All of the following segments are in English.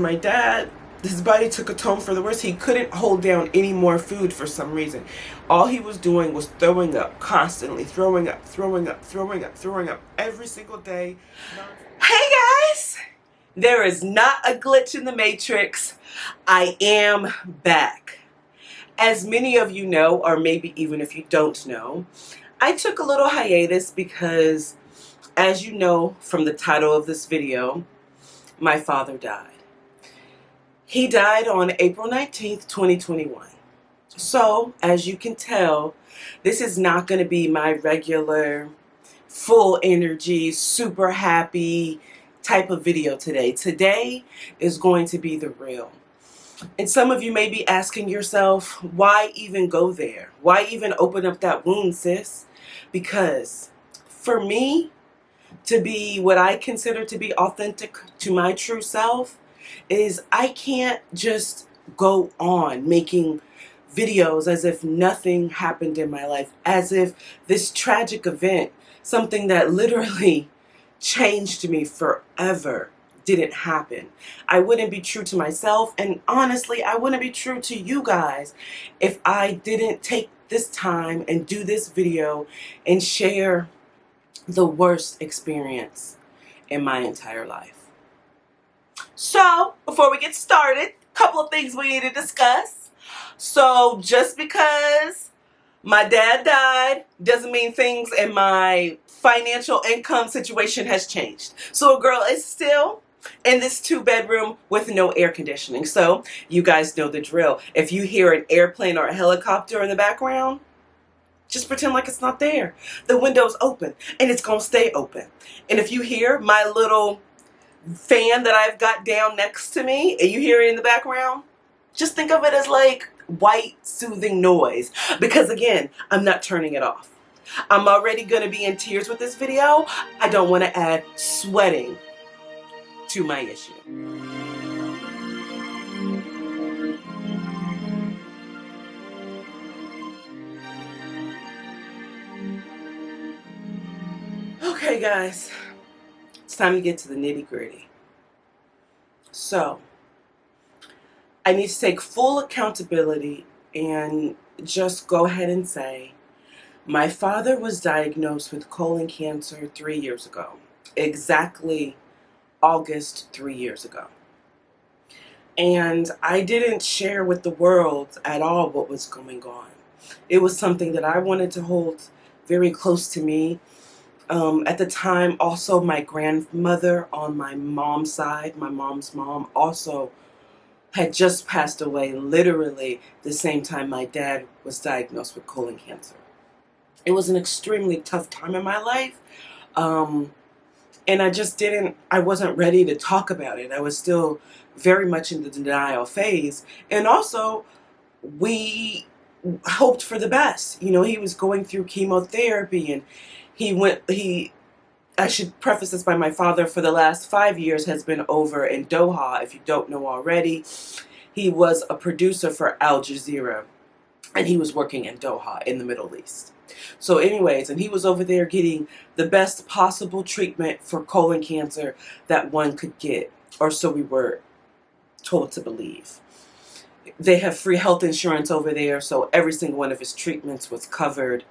My dad, his body took a turn for the worse. He couldn't hold down any more food for some reason. All he was doing was throwing up, constantly throwing up, throwing up, throwing up, throwing up every single day. Hey guys! There is not a glitch in the matrix. I am back. As many of you know, or maybe even if you don't know, I took a little hiatus because, as you know from the title of this video, my father died. He died on April 19th, 2021. So, as you can tell, this is not going to be my regular, full energy, super happy type of video today. Today is going to be the real. And some of you may be asking yourself, why even go there? Why even open up that wound, sis? Because for me to be what I consider to be authentic to my true self, is I can't just go on making videos as if nothing happened in my life, as if this tragic event, something that literally changed me forever, didn't happen. I wouldn't be true to myself, and honestly, I wouldn't be true to you guys if I didn't take this time and do this video and share the worst experience in my entire life. So, before we get started, a couple of things we need to discuss. So, just because my dad died doesn't mean things in my financial income situation has changed. So, a girl is still in this 2-bedroom with no air conditioning. So, you guys know the drill. If you hear an airplane or a helicopter in the background, just pretend like it's not there. The window's open, and it's going to stay open. And if you hear my little fan that I've got down next to me and you hear it in the background, just think of it as like white soothing noise, because again, I'm not turning it off. I'm already going to be in tears with this video. I don't want to add sweating to my issue. Okay guys, it's time to get to the nitty-gritty. So, I need to take full accountability and just go ahead and say, my father was diagnosed with colon cancer 3 years ago. Exactly August 3 years ago. And I didn't share with the world at all what was going on. It was something that I wanted to hold very close to me. At the time, also my grandmother on my mom's side, my mom's mom, also had just passed away literally the same time my dad was diagnosed with colon cancer. It was an extremely tough time in my life, and I wasn't ready to talk about it. I was still very much in the denial phase, and also we hoped for the best. You know, he was going through chemotherapy, and I should preface this by my father for the last 5 years has been over in Doha. If you don't know already, he was a producer for Al Jazeera, and he was working in Doha in the Middle East. So anyways, and he was over there getting the best possible treatment for colon cancer that one could get, or so we were told to believe. They have free health insurance over there, so every single one of his treatments was covered.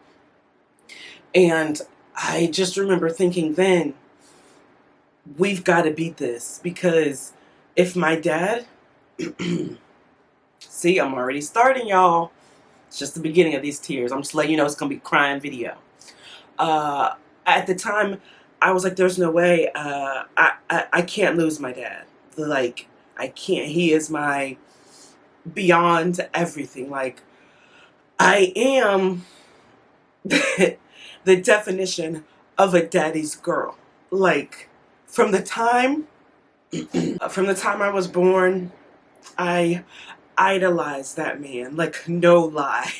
And I just remember thinking then, we've got to beat this, because if my dad, see, I'm already starting, y'all. It's just the beginning of these tears. I'm just letting you know it's going to be a crying video. At the time, I was like, there's no way. I can't lose my dad. Like, I can't. He is my beyond everything. Like, I am the definition of a daddy's girl. Like, from the time I was born, I idolized that man. Like, no lie.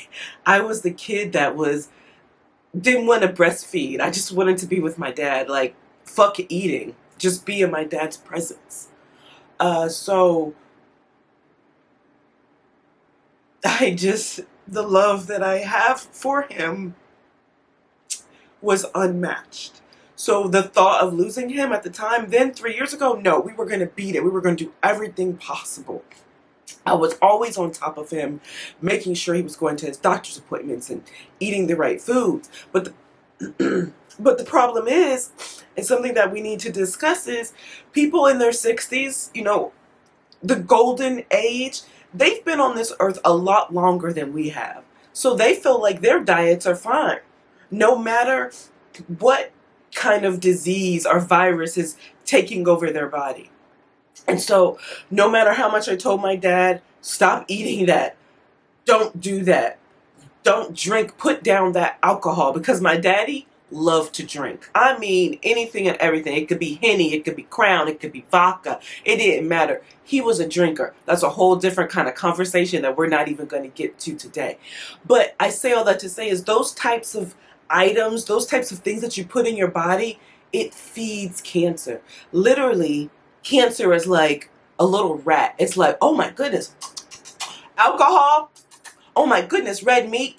I was the kid that didn't want to breastfeed. I just wanted to be with my dad. Like, fuck eating. Just be in my dad's presence. So the love that I have for him was unmatched. So the thought of losing him at the time, then 3 years ago, no, we were going to beat it. We were going to do everything possible. I was always on top of him, making sure he was going to his doctor's appointments and eating the right foods. But but the problem is, and something that we need to discuss is, people in their 60s, the golden age, they've been on this earth a lot longer than we have. So they feel like their diets are fine, no matter what kind of disease or virus is taking over their body. And so no matter how much I told my dad, stop eating that, don't do that, don't drink, put down that alcohol, because my daddy loved to drink. I mean, anything and everything. It could be Henny, it could be Crown, it could be vodka. It didn't matter. He was a drinker. That's a whole different kind of conversation that we're not even going to get to today. But I say all that to say is, those types of items, those types of things that you put in your body, it feeds cancer. Literally, cancer is like a little rat. It's like, oh my goodness, alcohol, oh my goodness, red meat,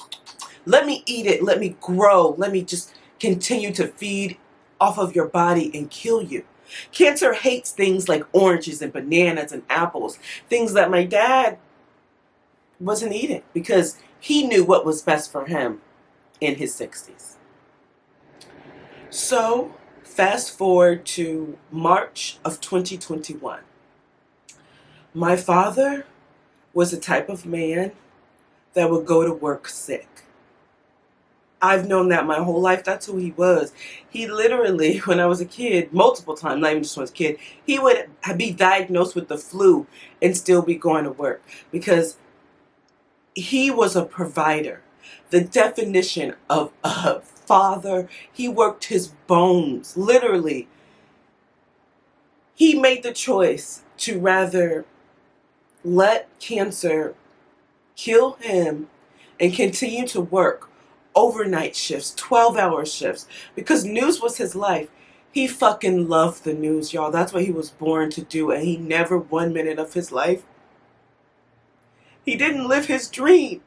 let me eat it, let me grow, let me just continue to feed off of your body and kill you. Cancer hates things like oranges and bananas and apples, things that my dad wasn't eating because he knew what was best for him in his 60s. So fast forward to March of 2021. My father was the type of man that would go to work sick. I've known that my whole life. That's who he was. He literally, when I was a kid, multiple times, not even just when I was a kid, he would be diagnosed with the flu and still be going to work because he was a provider. The definition of a father, he worked his bones, literally. He made the choice to rather let cancer kill him and continue to work overnight shifts, 12-hour shifts, because news was his life. He fucking loved the news, y'all. That's what he was born to do, and he never, 1 minute of his life, he didn't live his dream.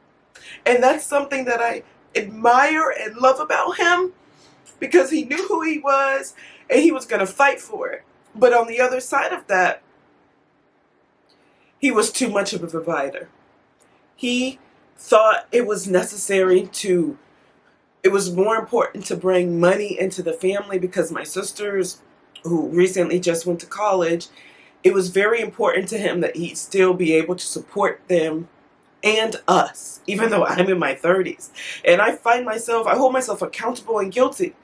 And that's something that I admire and love about him, because he knew who he was and he was going to fight for it. But on the other side of that, he was too much of a provider. He thought it was necessary to, it was more important to bring money into the family, because my sisters, who recently just went to college, it was very important to him that he still be able to support them and us, even though I'm in my 30s. And I hold myself accountable and guilty.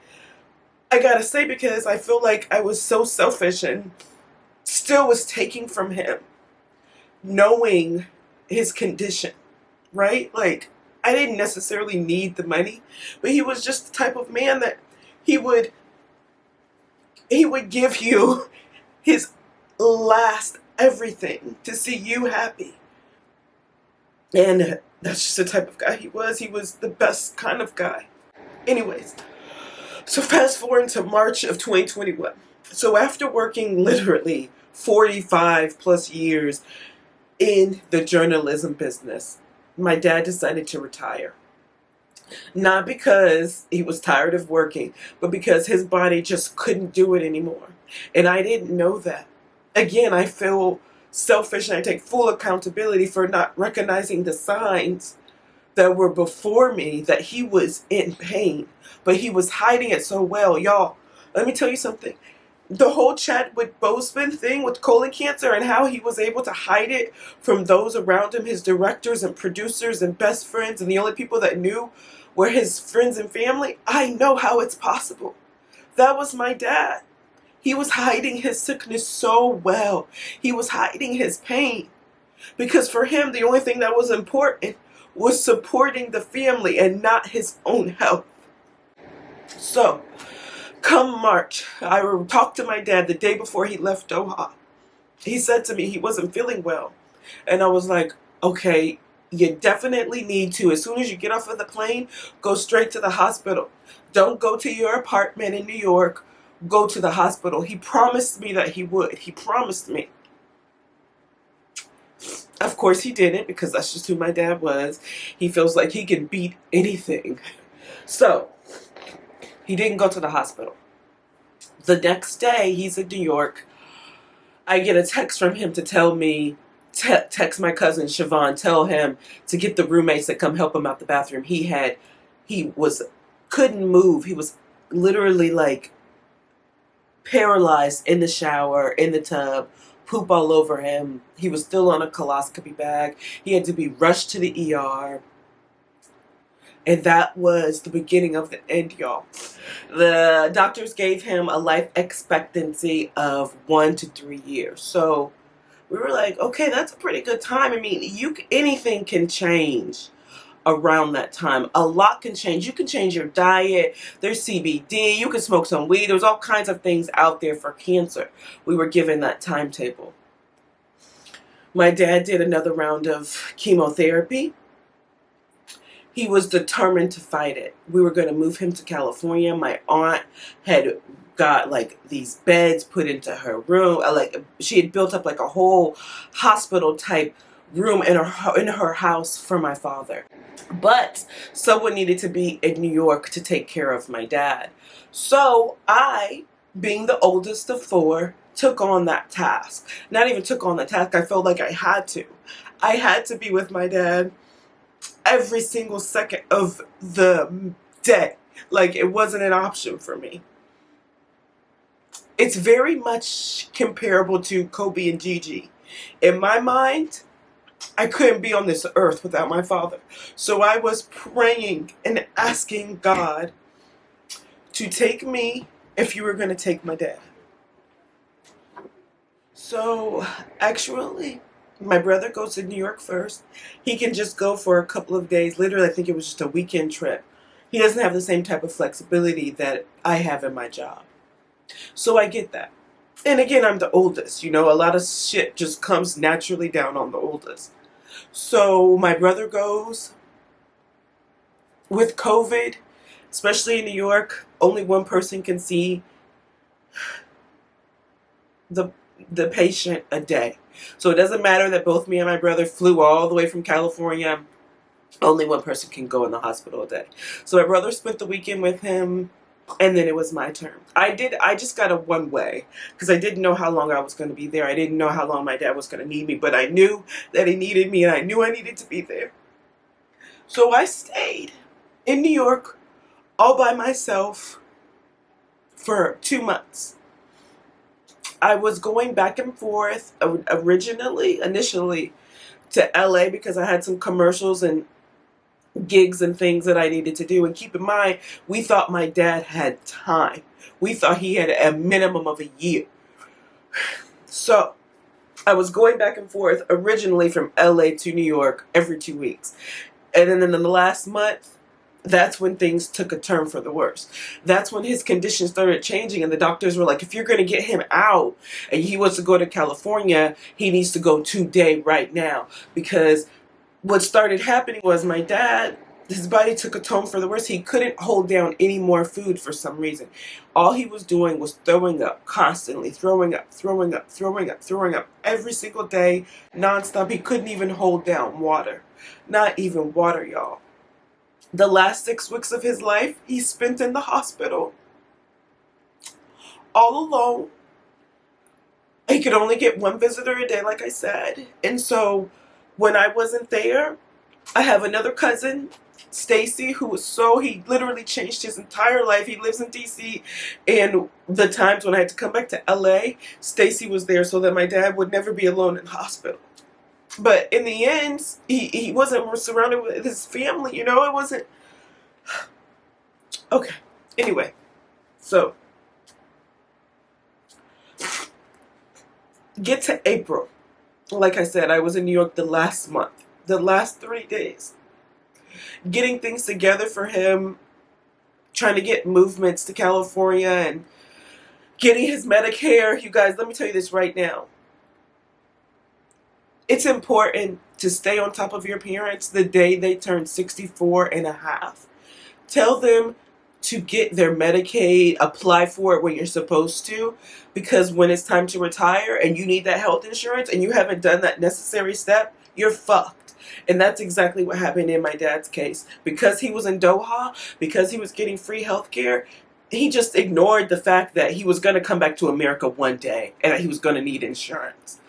I gotta say, because I feel like I was so selfish and still was taking from him, knowing his condition, right? Like, I didn't necessarily need the money, but he was just the type of man that he would give you his last everything to see you happy. And that's just the type of guy he was. He was the best kind of guy. Anyways, so fast forward to March of 2021. So after working literally 45 plus years in the journalism business, my dad decided to retire. Not because he was tired of working, but because his body just couldn't do it anymore. And I didn't know that. Again, I feel selfish and I take full accountability for not recognizing the signs that were before me that he was in pain, but he was hiding it so well. Y'all, let me tell you something. The whole Chadwick Boseman thing with colon cancer and how he was able to hide it from those around him, his directors and producers and best friends, and the only people that knew were his friends and family. I know how it's possible. That was my dad. He was hiding his sickness so well. He was hiding his pain. Because for him, the only thing that was important was supporting the family and not his own health. So, come March, I talked to my dad the day before he left Doha. He said to me he wasn't feeling well. And I was like, okay, you definitely need to, as soon as you get off of the plane, go straight to the hospital. Don't go to your apartment in New York. Go to the hospital. He promised me that he would. He promised me. Of course he didn't, because that's just who my dad was. He feels like he can beat anything. So, he didn't go to the hospital. The next day, he's in New York. I get a text from him to tell me, text my cousin Siobhan, tell him to get the roommates that come help him out the bathroom. He was, couldn't move. He was literally like paralyzed in the shower, in the tub, poop all over him. He was still on a coloscopy bag. He had to be rushed to the ER. And that was the beginning of the end, y'all. The doctors gave him a life expectancy of 1 to 3 years. So we were like, okay, that's a pretty good time. I mean, anything can change around that time. A lot can change. You can change your diet. There's CBD. You can smoke some weed. There's all kinds of things out there for cancer. We were given that timetable. My dad did another round of chemotherapy. He was determined to fight it. We were going to move him to California. My aunt had got like these beds put into her room. Like she had built up like a whole hospital type room in her house for my father. But someone needed to be in New York to take care of my dad. So I, being the oldest of 4, took on that task. Not even took on the task. I felt like I had to. I had to be with my dad every single second of the day. Like it wasn't an option for me. It's very much comparable to Kobe and Gigi. In my mind, I couldn't be on this earth without my father. So I was praying and asking God to take me if you were going to take my dad. So actually, my brother goes to New York first. He can just go for a couple of days. Literally, I think it was just a weekend trip. He doesn't have the same type of flexibility that I have in my job. So I get that. And again, I'm the oldest. You know, a lot of shit just comes naturally down on the oldest. So my brother goes. With COVID, especially in New York, only one person can see the patient a day. So it doesn't matter that both me and my brother flew all the way from California. Only one person can go in the hospital a day. So my brother spent the weekend with him, and then it was my turn. I just got a one-way because I didn't know how long I was going to be there. I didn't know how long my dad was going to need me, but I knew that he needed me, and I knew I needed to be there. So I stayed in New York all by myself for 2 months. I was going back and forth initially to LA because I had some commercials and gigs and things that I needed to do. And keep in mind, we thought my dad had time. We thought he had a minimum of a year. So I was going back and forth originally from LA to New York every 2 weeks. And then in the last month, that's when things took a turn for the worse. That's when his condition started changing, and the doctors were like, if you're going to get him out and he wants to go to California, he needs to go today, right now. Because what started happening was my dad, his body took a turn for the worse. He couldn't hold down any more food for some reason. All he was doing was throwing up, constantly throwing up every single day, nonstop. He couldn't even hold down water. Not even water, y'all. The last 6 weeks of his life, he spent in the hospital all alone. He could only get one visitor a day, like I said. And so when I wasn't there, I have another cousin, Stacy, he literally changed his entire life. He lives in DC, and the times when I had to come back to LA, Stacy was there so that my dad would never be alone in the hospital. But in the end, he wasn't surrounded with his family, you know, it wasn't. Okay, anyway, so get to April. Like I said, I was in New York the last month, the last 3 days, getting things together for him, trying to get movements to California and getting his Medicare. You guys, let me tell you this right now. It's important to stay on top of your parents the day they turn 64 and a half. Tell them to get their Medicaid, apply for it when you're supposed to, because when it's time to retire and you need that health insurance and you haven't done that necessary step, you're fucked. And that's exactly what happened in my dad's case. Because he was in Doha, because he was getting free health care, he just ignored the fact that he was going to come back to America one day and that he was going to need insurance.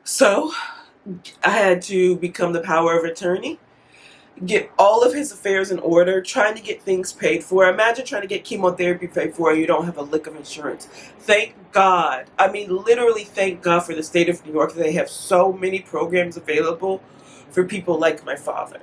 So I had to become the power of attorney, get all of his affairs in order, trying to get things paid for. Imagine trying to get chemotherapy paid for and you don't have a lick of insurance. Thank God. I mean, literally thank God for the state of New York. They have so many programs available for people like my father.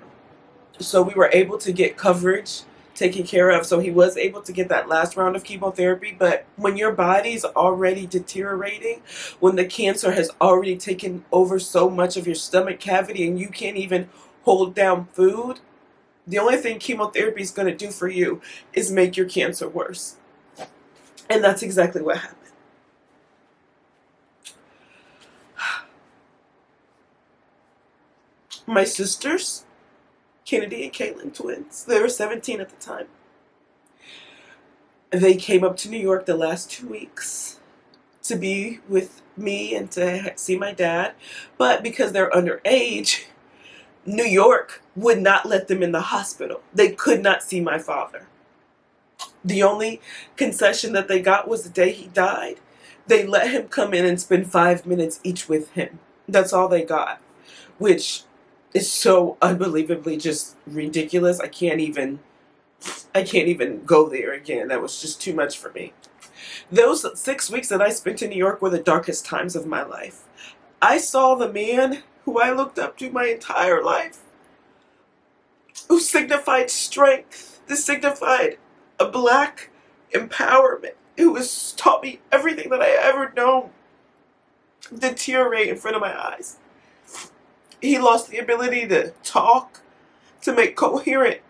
So we were able to get coverage taken care of. So he was able to get that last round of chemotherapy. But when your body's already deteriorating, when the cancer has already taken over so much of your stomach cavity and you can't even hold down food, the only thing chemotherapy is going to do for you is make your cancer worse. And that's exactly what happened. My sisters, Kennedy and Caitlin, twins, they were 17 at the time. They came up to New York the last 2 weeks to be with me and to see my dad. But because they're underage, New York would not let them in the hospital. They could not see my father. The only concession that they got was the day he died. They let him come in and spend 5 minutes each with him. That's all they got, which is so unbelievably just ridiculous. I can't even go there again. That was just too much for me. Those 6 weeks that I spent in New York were the darkest times of my life. I saw the man who I looked up to my entire life, who signified strength, this signified a black empowerment, who has taught me everything that I ever known, deteriorate in front of my eyes. He lost the ability to talk, to make coherent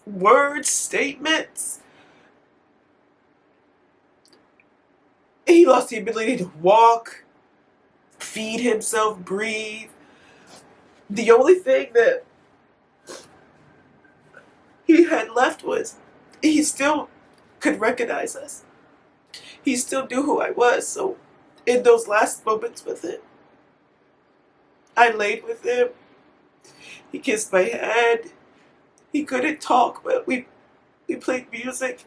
words, statements. He lost the ability to walk, feed himself, breathe. The only thing that he had left was he still could recognize us. He still knew who I was. So in those last moments with him, I laid with him. He kissed my head. He couldn't talk, but we played music.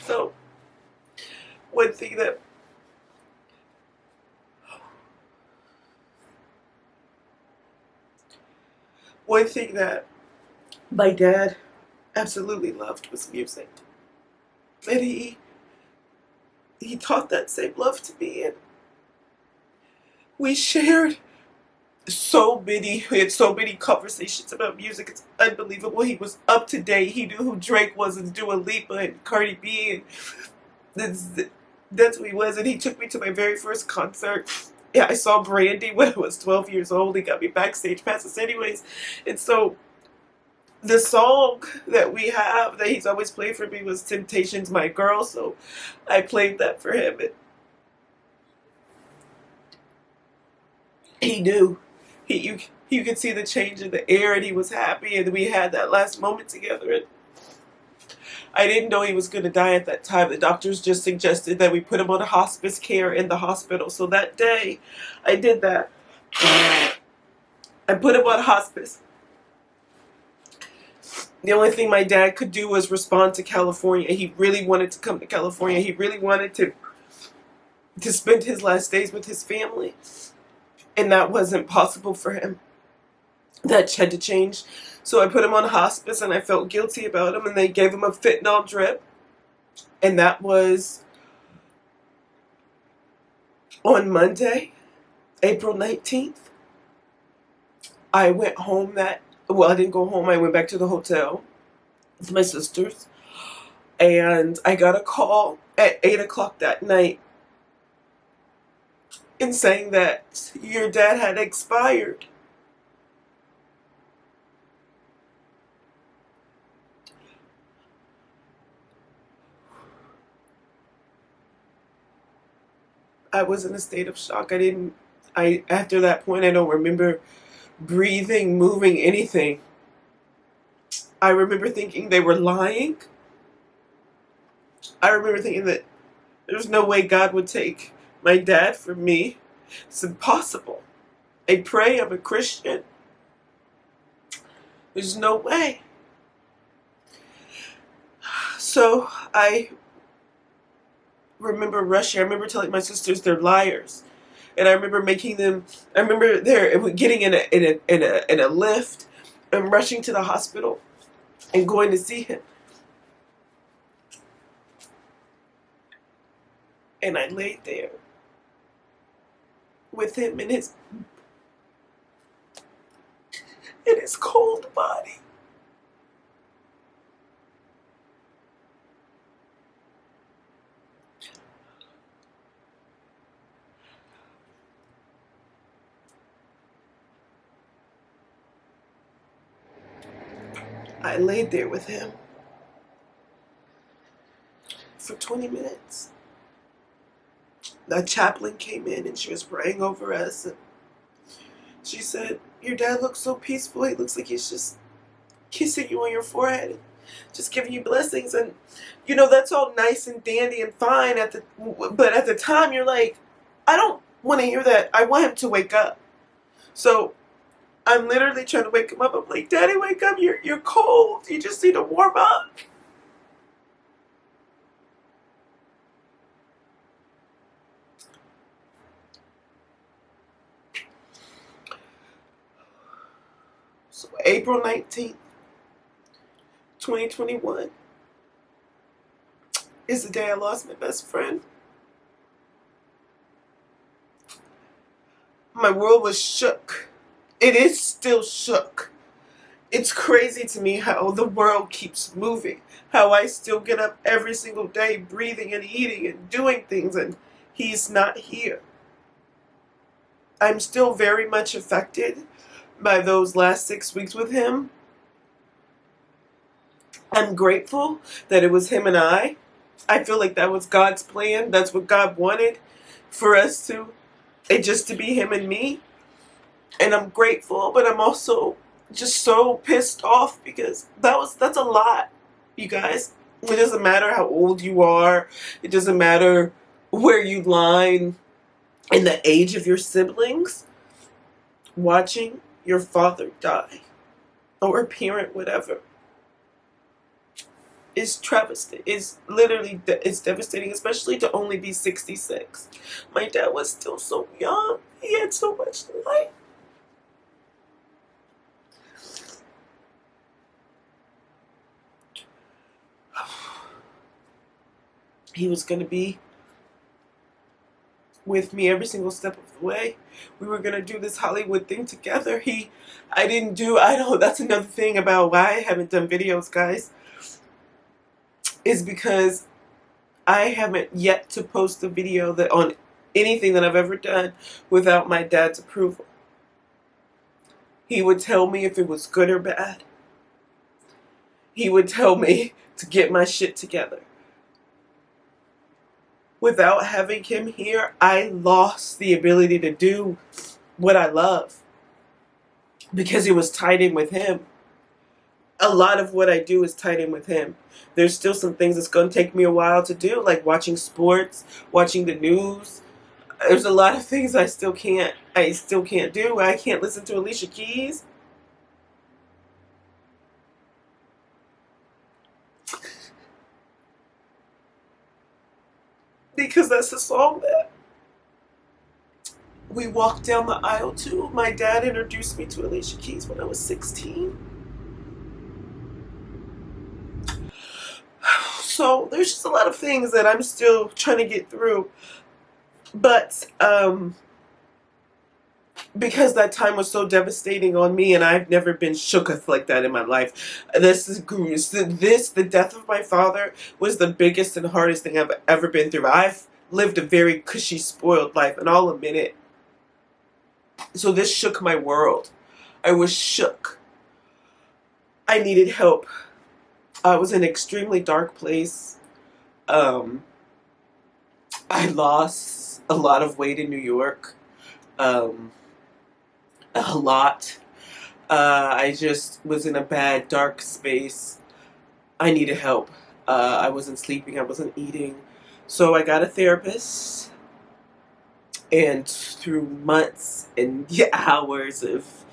So one thing that my dad absolutely loved was music. And he taught that same love to me, and we shared we had so many conversations about music. It's unbelievable. He was up to date. He knew who Drake was and Dua Lipa and Cardi B, and that's who he was. And he took me to my very first concert. Yeah, I saw Brandy when I was 12 years old. He got me backstage passes anyways. And so the song that we have that he's always played for me was Temptation's My Girl. So I played that for him. And he knew. You could see the change in the air, and he was happy, and we had that last moment together. And I didn't know he was going to die at that time. The doctors just suggested that we put him on a hospice care in the hospital. So that day, I did that. I put him on hospice. The only thing my dad could do was respond to California. He really wanted to come to California. He really wanted to spend his last days with his family. And that wasn't possible for him. That had to change. So I put him on hospice, and I felt guilty about him, and they gave him a fentanyl drip. And that was on Monday, April 19th. I went home I didn't go home. I went back to the hotel with my sisters. And I got a call at 8 o'clock that night in saying that your dad had expired. I was in a state of shock. After that point, I don't remember breathing, moving, anything. I remember thinking they were lying. I remember thinking that there's no way God would take my dad from me. It's impossible. I pray, I'm a Christian. There's no way. So I remember rushing. I remember telling my sisters they're liars. And I remember making them, I remember getting in a lift and rushing to the hospital and going to see him. And I laid there with him in his cold body. I laid there with him for 20 minutes. The chaplain came in and she was praying over us. And she said, your dad looks so peaceful. He looks like he's just kissing you on your forehead and just giving you blessings. And, you know, that's all nice and dandy and fine. But at the time, you're like, I don't want to hear that. I want him to wake up. So I'm literally trying to wake him up. I'm like, Daddy, wake up. You're cold. You just need to warm up. So April 19th, 2021 is the day I lost my best friend. My world was shook. It is still shook. It's crazy to me how the world keeps moving. How I still get up every single day breathing and eating and doing things and he's not here. I'm still very much affected by those last 6 weeks with him. I'm grateful that it was him and I. I feel like that was God's plan. That's what God wanted for us to, it just to be him and me. And I'm grateful, but I'm also just so pissed off because that's a lot, you guys. It doesn't matter how old you are. It doesn't matter where you line in the age of your siblings. Watching your father die, or a parent, whatever, is travesty. It's literally, it's devastating, especially to only be 66. My dad was still so young. He had so much life. He was going to be with me every single step of the way. We were going to do this Hollywood thing together. That's another thing about why I haven't done videos, guys, is because I haven't yet to post a video that on anything that I've ever done without my dad's approval. He would tell me if it was good or bad. He would tell me to get my shit together. Without having him here, I lost the ability to do what I love because it was tied in with him. A lot of what I do is tied in with him. There's still some things that's going to take me a while to do, like watching sports, watching the news. There's a lot of things I still can't do. I can't listen to Alicia Keys. Because that's a song that we walked down the aisle to. My dad introduced me to Alicia Keys when I was 16. So there's just a lot of things that I'm still trying to get through. But because that time was so devastating on me, and I've never been shooketh like that in my life. The death of my father was the biggest and hardest thing I've ever been through. I've lived a very cushy, spoiled life, and I'll admit it. So this shook my world. I was shook. I needed help. I was in an extremely dark place. I lost a lot of weight in New York. A lot. I just was in a bad, dark space. I needed help. I wasn't sleeping. I wasn't eating. So I got a therapist. And through months and hours of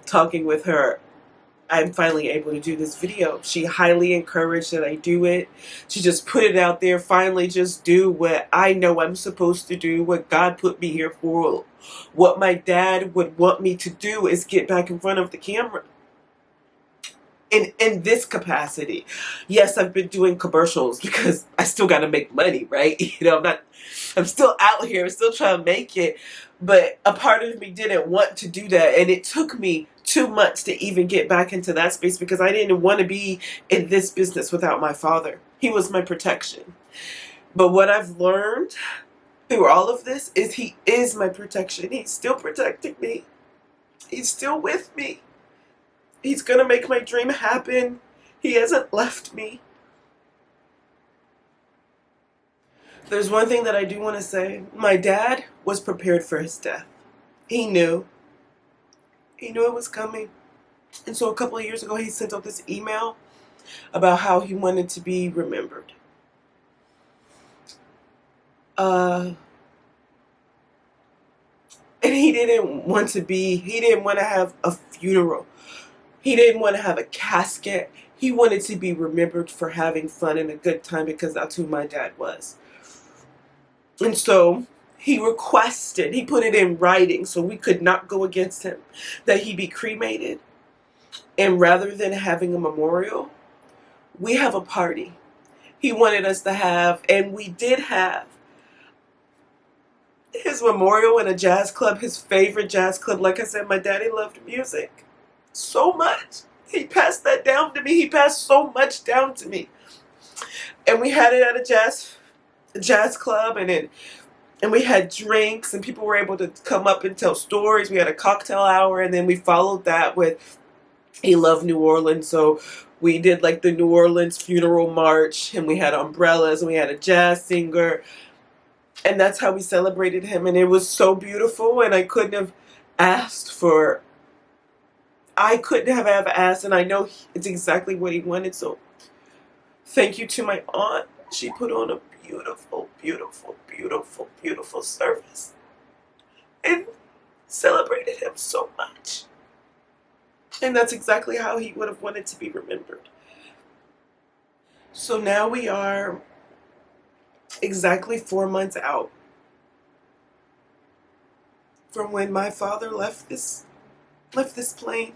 talking with her, I'm finally able to do this video. She highly encouraged that I do it. She just put it out there. Finally, just do what I know I'm supposed to do, what God put me here for. What my dad would want me to do is get back in front of the camera. In this capacity. Yes, I've been doing commercials because I still got to make money, right? I'm still out here, still trying to make it. But a part of me didn't want to do that. And it took me 2 months to even get back into that space because I didn't want to be in this business without my father. He was my protection. But what I've learned through all of this is he is my protection. He's still protecting me. He's still with me. He's going to make my dream happen. He hasn't left me. There's one thing that I do want to say. My dad was prepared for his death. He knew. He knew it was coming. And so a couple of years ago, he sent out this email about how he wanted to be remembered. And he didn't want to have a funeral. He didn't want to have a casket. He wanted to be remembered for having fun and a good time because that's who my dad was. And so he put it in writing so we could not go against him, that he be cremated. And rather than having a memorial, we have a party. He wanted us to have, and we did have, his memorial in a jazz club, his favorite jazz club. Like I said, my daddy loved music so much. He passed that down to me. He passed so much down to me. And we had it at a jazz club, and we had drinks, and people were able to come up and tell stories. We had a cocktail hour, and then we followed that with, he loved New Orleans, so we did like the New Orleans funeral march, and we had umbrellas, and we had a jazz singer, and that's how we celebrated him. And it was so beautiful, and I couldn't have asked, and I know it's exactly what he wanted. So thank you to my aunt. She put on a beautiful, beautiful, beautiful, beautiful service and celebrated him so much. And that's exactly how he would have wanted to be remembered. So now we are exactly 4 months out from when my father left this plane.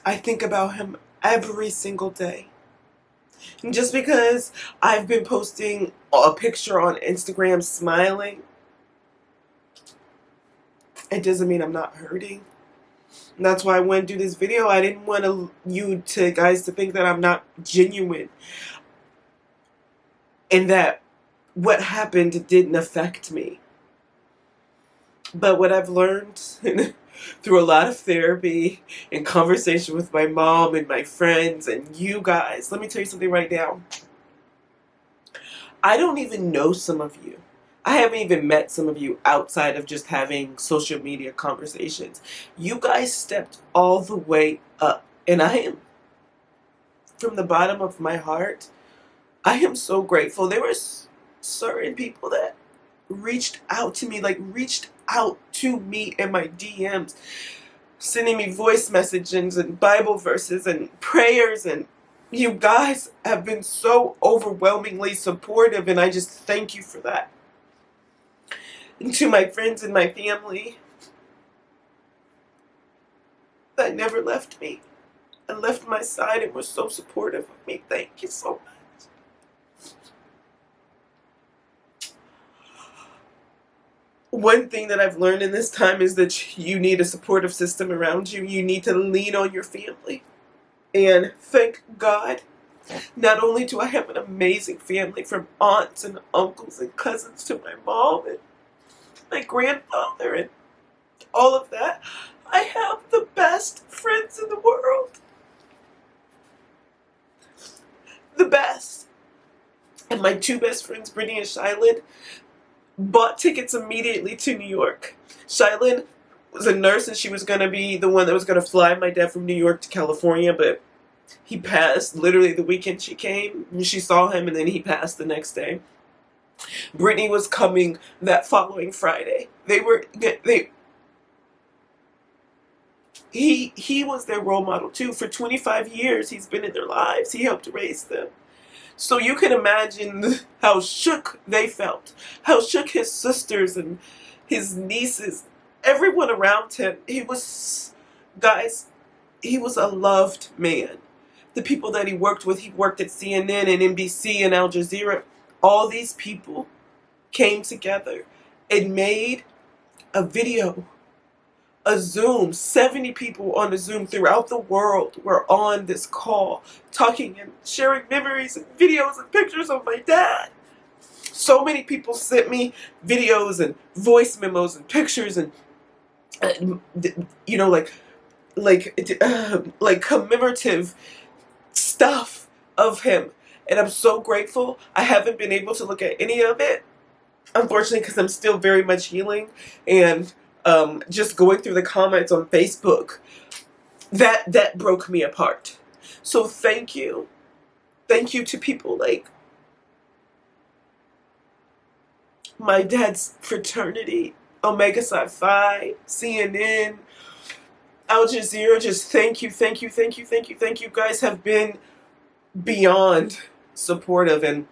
I think about him every single day. And just because I've been posting a picture on Instagram smiling, it doesn't mean I'm not hurting. And that's why I went to do this video. I didn't want you guys to think that I'm not genuine and that what happened didn't affect me. But what I've learned through a lot of therapy and conversation with my mom and my friends and you guys, let me tell you something right now. I don't even know some of you. I haven't even met some of you outside of just having social media conversations. You guys stepped all the way up. And I am, from the bottom of my heart, I am so grateful. There were certain people that reached out to me in my DMs, sending me voice messages and Bible verses and prayers, and you guys have been so overwhelmingly supportive, and I just thank you for that. And to my friends and my family that never left me and left my side and were so supportive of me, thank you so much. One thing that I've learned in this time is that you need a supportive system around you. You need to lean on your family. And thank God, not only do I have an amazing family, from aunts and uncles and cousins to my mom and my grandfather and all of that, I have the best friends in the world. The best. And my two best friends, Brittany and Shylin, bought tickets immediately to New York. Shylin was a nurse, and she was going to be the one that was going to fly my dad from New York to California, but he passed literally the weekend she came. She saw him, and then he passed the next day. Brittany was coming that following Friday. He was their role model too. For 25 years, he's been in their lives. He helped raise them. So you can imagine how shook they felt, how shook his sisters and his nieces, everyone around him. He was a loved man. The people that he worked with, he worked at CNN and NBC and Al Jazeera. All these people came together and made a video, a Zoom. 70 people on a Zoom throughout the world were on this call, talking and sharing memories and videos and pictures of my dad. So many people sent me videos and voice memos and pictures and, you know, like commemorative stuff of him. And I'm so grateful. I haven't been able to look at any of it, unfortunately, because I'm still very much healing. And just going through the comments on Facebook, that broke me apart. So thank you. Thank you to people like my dad's fraternity, Omega Psi Phi, CNN, Al Jazeera. Just thank you, thank you, thank you, thank you, thank you. Guys have been beyond supportive, and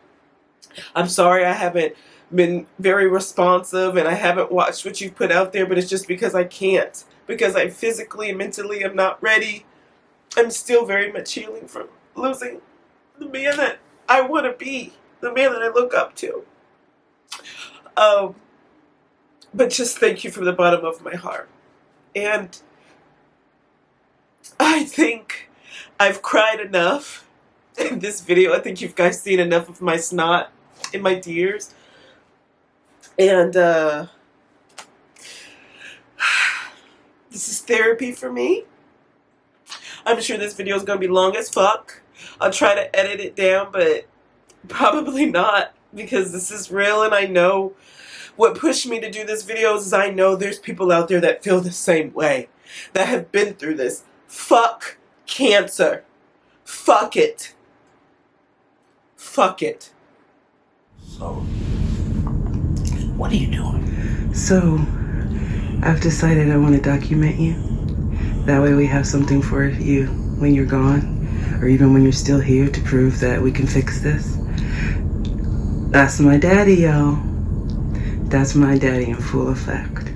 I'm sorry I haven't been very responsive and I haven't watched what you've put out there, but it's just because I can't, because I physically and mentally am not ready. I'm still very much healing from losing the man that I want to be, the man that I look up to. But just thank you from the bottom of my heart. And I think I've cried enough in this video. I think you guys seen enough of my snot and my tears. And this is therapy for me. I'm sure this video is going to be long as fuck. I'll try to edit it down, but probably not, because this is real, and I know what pushed me to do this video is I know there's people out there that feel the same way, that have been through this. Fuck cancer. Fuck it. Fuck it. So, what are you doing? So, I've decided I want to document you. That way we have something for you when you're gone, or even when you're still here, to prove that we can fix this. That's my daddy, y'all. That's my daddy in full effect.